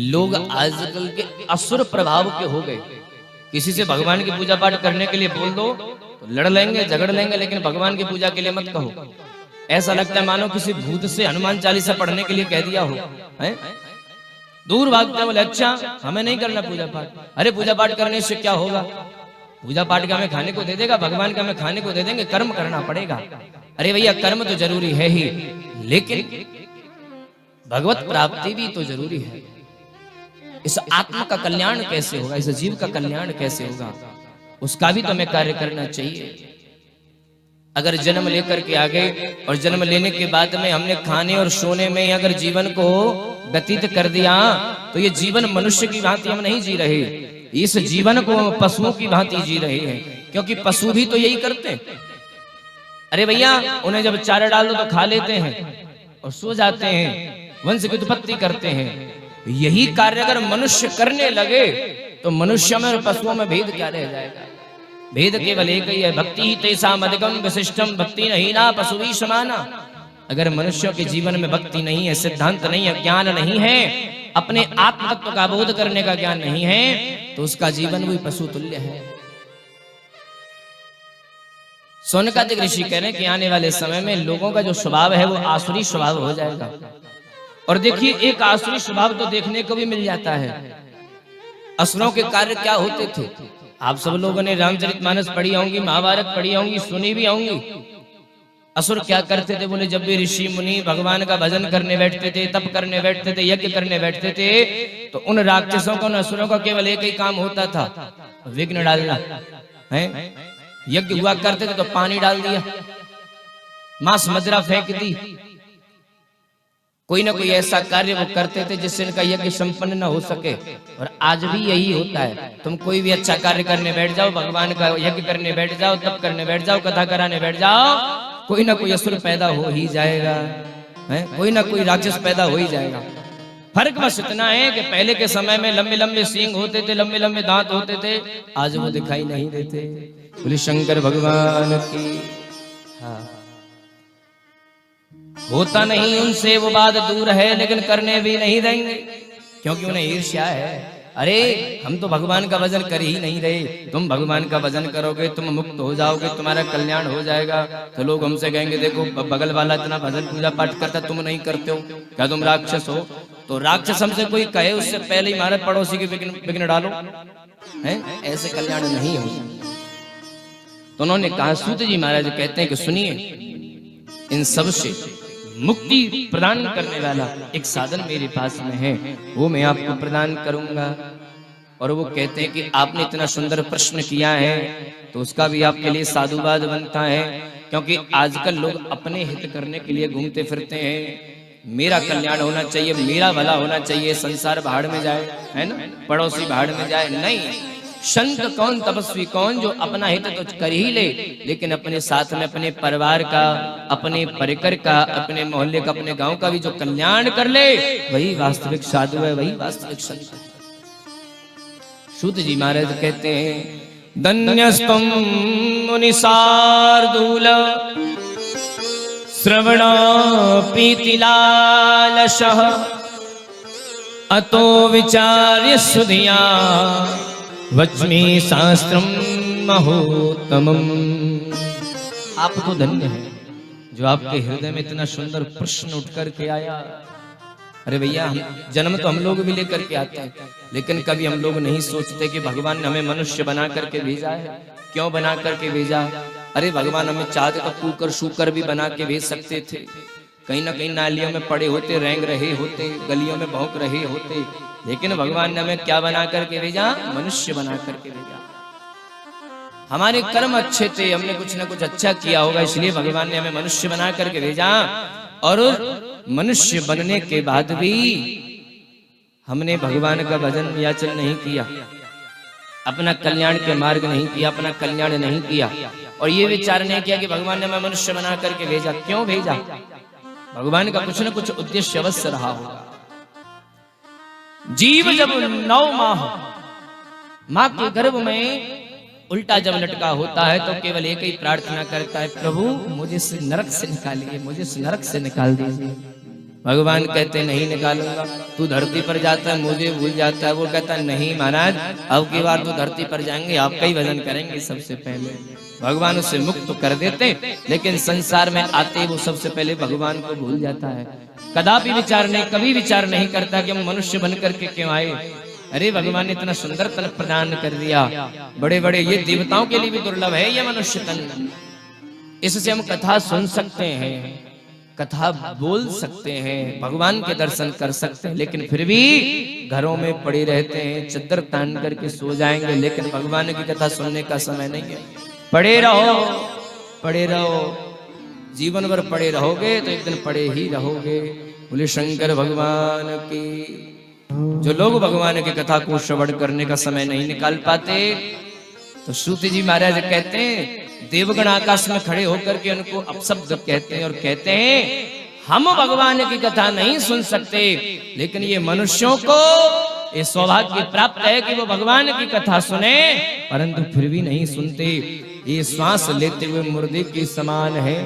लोग आजकल के असुर प्रभाव के हो गए। किसी से भगवान की पूजा पाठ करने के लिए बोल दो तो लड़ लेंगे, झगड़ लेंगे, लेकिन भगवान की पूजा के लिए मत कहो। ऐसा लगता है मानो किसी भूत से हनुमान चालीसा पढ़ने के लिए कह दिया हो, हैं? दूर भागते हैं, बोले अच्छा हमें नहीं करना पूजा पाठ। अरे पूजा पाठ करने से क्या होगा? पूजा पाठ का हमें खाने को दे देगा, भगवान का हमें खाने को दे देंगे, कर्म करना पड़ेगा। अरे भैया कर्म तो जरूरी है ही, लेकिन भगवत प्राप्ति भी तो जरूरी है। इस आत्मा का कल्याण कैसे होगा, इस जीव का कल्याण कैसे होगा, उसका भी तो हमें कार्य करना चाहिए। अगर जन्म लेकर के आ गए और जन्म लेने के बाद में हमने खाने और सोने में अगर जीवन को व्यतीत कर दिया तो ये जीवन मनुष्य की भांति हम नहीं जी रहे, इस जीवन को पशुओं की भांति जी रहे हैं, क्योंकि पशु भी तो यही करते हैं। अरे भैया उन्हें जब चारा डाल दो तो खा लेते हैं और सो जाते हैं, वंश की उत्पत्ति करते हैं। यही कार्य अगर मनुष्य करने लगे तो मनुष्य में और पशुओं में भेद क्या रह जाएगा? भेद केवल एक ही है, भक्ति ही तेषाम अधिकम विशिष्टम भक्ति नहीं ना पशुभी समाना। अगर मनुष्यों के जीवन में भक्ति नहीं है, सिद्धांत नहीं है, ज्ञान नहीं है, अपने आत्म तत्व का बोध करने का ज्ञान नहीं है, तो उसका जीवन भी पशु तुल्य है। सोनकादिक ऋषि कह रहे हैं कि आने वाले समय में लोगों का जो स्वभाव है वो आसुरी स्वभाव हो जाएगा। और देखिए एक आसुरी स्वभाव तो देखने को भी मिल जाता है। असुरों के कार्य क्या होते थे? आप सब लोगों ने रामचरितमानस पढ़ी होंगी, महाभारत पढ़ी होंगी, सुनी भी होंगी। असुर क्या करते थे? बोले जब भी ऋषि मुनि भगवान का भजन करने बैठते थे, तप करने बैठते थे, यज्ञ करने बैठते थे, तो उन राक्षसों को, उन असुरों का केवल एक ही काम होता था, विघ्न डालना है। यज्ञ हुआ करते थे तो पानी डाल दिया, मांस मदिरा फेंक दी, कोई ना कोई ऐसा कार्य वो करते थे जिससे इनका यज्ञ संपन्न न हो सके। और आज भी यही होता है। तुम कोई भी अच्छा कार्य करने बैठ जाओ, भगवान का यज्ञ करने बैठ जाओ, तप करने बैठ जाओ, कथा कराने बैठ जाओ, कोई ना कोई असुर पैदा हो ही जाएगा, है? कोई ना कोई राक्षस पैदा हो ही जाएगा। फर्क बस इतना है कि पहले के समय में लंबे लंबे सींग होते थे, लंबे लंबे दांत होते थे, आज वो दिखाई नहीं देते। बोले शंकर भगवान की। हाँ, होता नहीं उनसे वो बात दूर है, लेकिन करने भी नहीं देंगे क्योंकि उन्हें ईर्ष्या है। अरे हम तो भगवान का भजन कर ही नहीं रहे, तुम भगवान का भजन करोगे, तुम मुक्त हो जाओगे, तुम्हारा कल्याण हो जाएगा। तो लोग हमसे कहेंगे देखो बगल वाला इतना भजन पूजा पाठ करता, तुम नहीं करते हो, क्या तुम राक्षस हो? तो राक्षस हमसे कोई कहे उससे पहले ही हमारे पड़ोसी की विघ्न डालो, है? ऐसे कल्याण नहीं हो। तो उन्होंने कहा, सूत जी महाराज कहते हैं कि सुनिए, इन सब से मुक्ति प्रदान करने वाला एक साधन मेरे पास में है, वो मैं आपको प्रदान करूंगा। और वो कहते हैं कि आपने इतना सुंदर प्रश्न किया है तो उसका भी आपके लिए साधुवाद बनता है, क्योंकि आजकल लोग अपने हित करने के लिए घूमते फिरते हैं। मेरा कल्याण होना चाहिए, मेरा भला होना चाहिए, संसार भाड़ में जाए, है ना, पड़ोसी भाड़ में जाए। नहीं, संत कौन, तपस्वी कौन जो अपना हित तो कर ही ले, लेकिन अपने साथ में अपने परिवार का, अपने परिकर का, अपने मोहल्ले का, अपने गांव का भी जो कल्याण कर ले, वही वास्तविक साधु है, वही वास्तविक संत है। सूत जी महाराज कहते हैं, धन्यस्तम मुनि शार्दूल श्रवण प्रीतिलालशः अतो विचार्य सुधिया वच्मि शास्त्रम महोत्तमम। आप तो धन्य हैं जो आपके हृदय में इतना सुंदर प्रश्न उठ करके आया। अरे भैया जन्म तो हम लोग भी लेकर के आते हैं, लेकिन कभी हम लोग नहीं सोचते कि भगवान ने हमें मनुष्य बना करके भेजा है। क्यों बना करके भेजा? अरे भगवान हमें चाहते तो कुकर शुकर भी बना के भेज सकते थे, कहीं ना कहीं नालियों में पड़े होते, रेंग रहे होते, गलियों में भौंक रहे होते, लेकिन भगवान ने हमें क्या बना करके भेजा? मनुष्य बना करके भेजा। हमारे कर्म अच्छे थे, हमने कुछ ना कुछ अच्छा किया होगा, इसलिए भगवान ने हमें मनुष्य बना करके भेजा। और मनुष्य बनने के बाद भी हमने भगवान का भजन याचन नहीं किया, अपना कल्याण के मार्ग नहीं किया, अपना कल्याण नहीं किया, और ये विचार नहीं किया कि भगवान ने हमें मनुष्य बना करके भेजा। क्यों भेजा? भगवान का कुछ न कुछ उद्देश्य अवश्य रहा होगा। जीव जब 9 माह मां के गर्भ में उल्टा जब लटका होता है तो केवल एक ही प्रार्थना करता है, प्रभु मुझे इस नरक से निकालिए, मुझे इस नरक से निकाल दीजिए। भगवान कहते नहीं निकालूंगा। तू धरती पर जाता है, मुझे भूल जाता है। वो कहता नहीं महाराज, अब की बार तो धरती पर जाएंगे, आपका ही भजन करेंगे सबसे पहले। भगवान उसे मुक्त कर देते, लेकिन संसार में आते वो सबसे पहले भगवान को भूल जाता है। कदापि विचार नहीं, कभी विचार नहीं करता कि हम मनुष्य बन करके क्यों आए। अरे भगवान ने इतना सुंदर तन प्रदान कर दिया, बड़े बड़े, ये देवताओं के लिए भी दुर्लभ है ये मनुष्य तन। इससे हम कथा सुन सकते हैं, कथा बोल सकते हैं, भगवान के दर्शन कर सकते हैं, लेकिन फिर भी घरों में पड़े रहते हैं, चद्दर तान करके सो जाएंगे, लेकिन भगवान की कथा सुनने का समय नहीं है। पड़े रहो, पड़े रहो, जीवन भर पड़े रहोगे तो एक दिन पड़े ही रहोगे। बोले शंकर भगवान की। जो लोग भगवान की कथा को श्रवण करने का समय नहीं निकाल पाते, तो सूत जी महाराज कहते हैं, देवगण आकाश में खड़े होकर के उनको अपशब्द कहते हैं और कहते हैं हम भगवान की कथा नहीं सुन सकते, लेकिन ये मनुष्यों को ये सौभाग्य प्राप्त है कि वो भगवान की कथा सुने, परंतु फिर भी नहीं सुनते। ये श्वास लेते हुए मुर्दे के समान है।